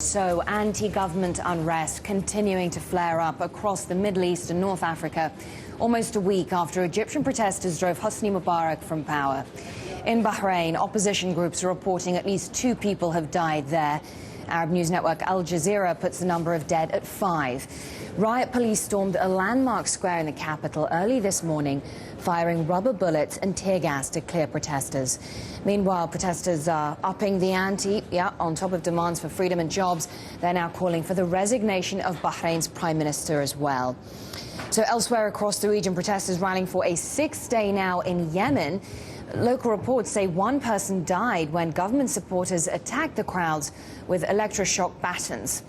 So anti-government unrest continuing to flare up across the Middle East and North Africa, almost a week after Egyptian protesters drove Hosni Mubarak from power. In Bahrain, opposition groups are reporting at least 2 people have died there. Arab news network Al Jazeera puts the number of dead at 5. Riot police stormed a landmark square in the capital early this morning, firing rubber bullets and tear gas to clear protesters. Meanwhile, protesters are upping the ante. On top of demands for freedom and jobs, they're now calling for the resignation of Bahrain's prime minister as well. So elsewhere across the region, protesters rallying for a 6th day now in Yemen. Local reports say 1 person died when government supporters attacked the crowds with electroshock batons.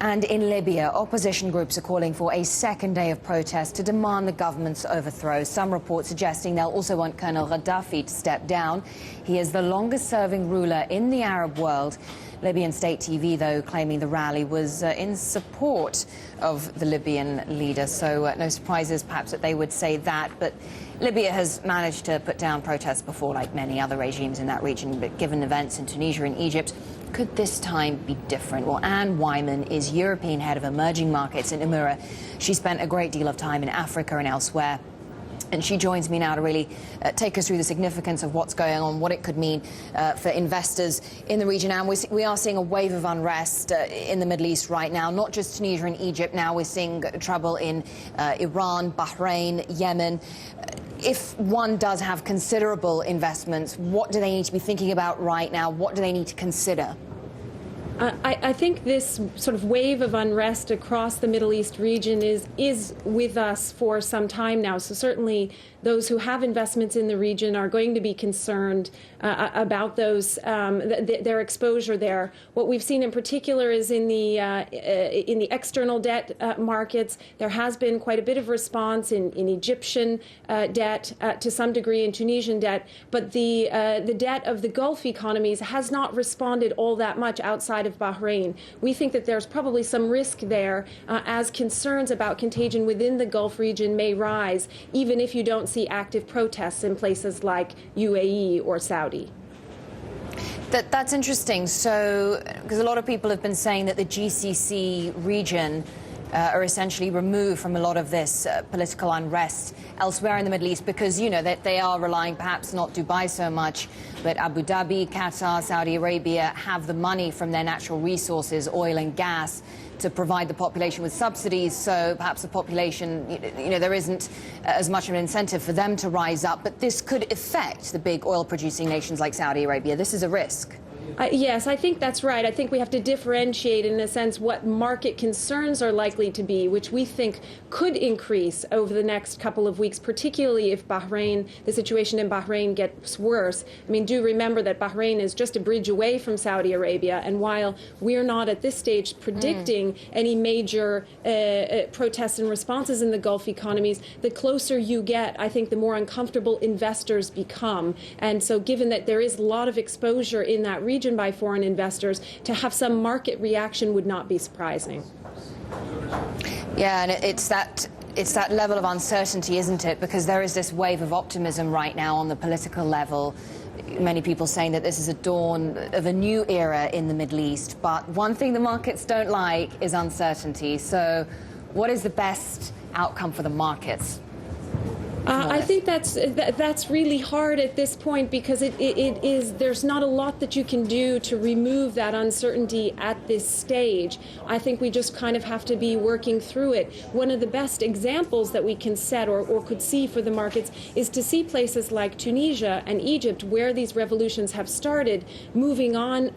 And in Libya, opposition groups are calling for a 2nd day of protest to demand the government's overthrow. Some reports suggesting they'll also want Colonel Gaddafi to step down. He is the longest-serving ruler in the Arab world. Libyan state TV, though, claiming the rally was in support of the Libyan leader. So no surprises, perhaps, that they would say that. But Libya has managed to put down protests before, like many other regimes in that region. But given events in Tunisia and Egypt, could this time be different? Well, Wyman is European head of emerging markets at Nomura. She spent a great deal of time in Africa and elsewhere. And she joins me now to really take us through the significance of what's going on, what it could mean for investors in the region. And we are seeing a wave of unrest in the Middle East right now, not just Tunisia and Egypt. Now we're seeing trouble in Iran, Bahrain, Yemen. If one does have considerable investments, what do they need to be thinking about right now? What do they need to consider? I think this sort of wave of unrest across the Middle East region is with us for some time now. So certainly those who have investments in the region are going to be concerned about those their exposure there. What we've seen in particular is in the external debt markets, there has been quite a bit of response in Egyptian debt, to some degree in Tunisian debt, but the debt of the Gulf economies has not responded all that much outside of Bahrain. We think that there's probably some risk there as concerns about contagion within the Gulf region may rise, even if you don't see active protests in places like UAE or Saudi. That's interesting. So, because a lot of people have been saying that the GCC region are essentially removed from a lot of this political unrest elsewhere in the Middle East because, you know, that they are relying, perhaps not Dubai so much, but Abu Dhabi, Qatar, Saudi Arabia have the money from their natural resources, oil and gas, to provide the population with subsidies. So perhaps the population, you know, there isn't as much of an incentive for them to rise up. But this could affect the big oil-producing nations like Saudi Arabia. This is a risk. Yes, I think that's right. I think we have to differentiate, in a sense, what market concerns are likely to be, which we think could increase over the next couple of weeks, particularly if the situation in Bahrain gets worse. I mean, do remember that Bahrain is just a bridge away from Saudi Arabia, and while we're not at this stage predicting any major protests and responses in the Gulf economies, the closer you get, I think the more uncomfortable investors become. And so given that there is a lot of exposure in that region by foreign investors, to have some market reaction would not be surprising. Yeah, and it's that level of uncertainty, isn't it? Because there is this wave of optimism right now on the political level. Many people saying that this is a dawn of a new era in the Middle East. But one thing the markets don't like is uncertainty. So what is the best outcome for the markets? I think that's really hard at this point because there's not a lot that you can do to remove that uncertainty at this stage. I think we just kind of have to be working through it. One of the best examples that we can set or could see for the markets is to see places like Tunisia and Egypt, where these revolutions have started, moving on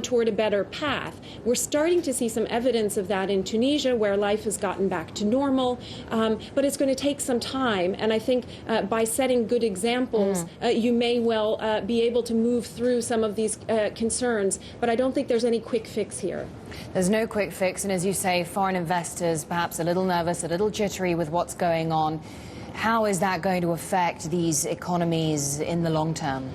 toward a better path. We're starting to see some evidence of that in Tunisia, where life has gotten back to normal, but it's going to take some time. And I think by setting good examples, you may well be able to move through some of these concerns. But I don't think there's any quick fix here. There's no quick fix. And as you say, foreign investors perhaps a little nervous, a little jittery with what's going on. How is that going to affect these economies in the long term?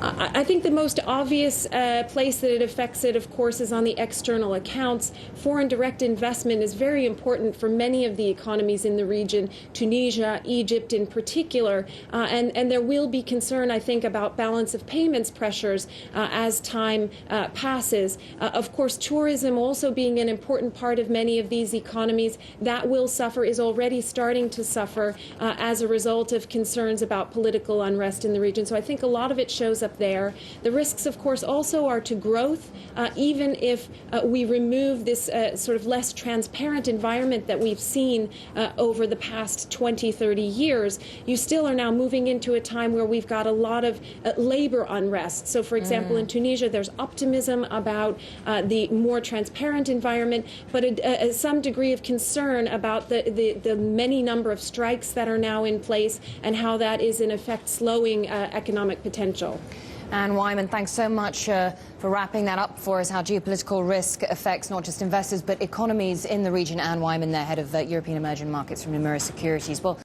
I think the most obvious place that it affects it, of course, is on the external accounts. Foreign direct investment is very important for many of the economies in the region, Tunisia, Egypt in particular, and there will be concern, I think, about balance of payments pressures as time passes. Of course, tourism also being an important part of many of these economies, that will suffer, is already starting to suffer as a result of concerns about political unrest in the region. So I think a lot of it shows up there. The risks, of course, also are to growth. Even if we remove this sort of less transparent environment that we've seen over the past 20, 30 years, you still are now moving into a time where we've got a lot of labor unrest. So, for example, in Tunisia, there's optimism about the more transparent environment, but some degree of concern about the many number of strikes that are now in place and how that is, in effect, slowing economic potential. And Wyman, thanks so much for wrapping that up for us, how geopolitical risk affects not just investors but economies in the region. And Wyman, there, head of European emerging markets from Nomura Securities. Well.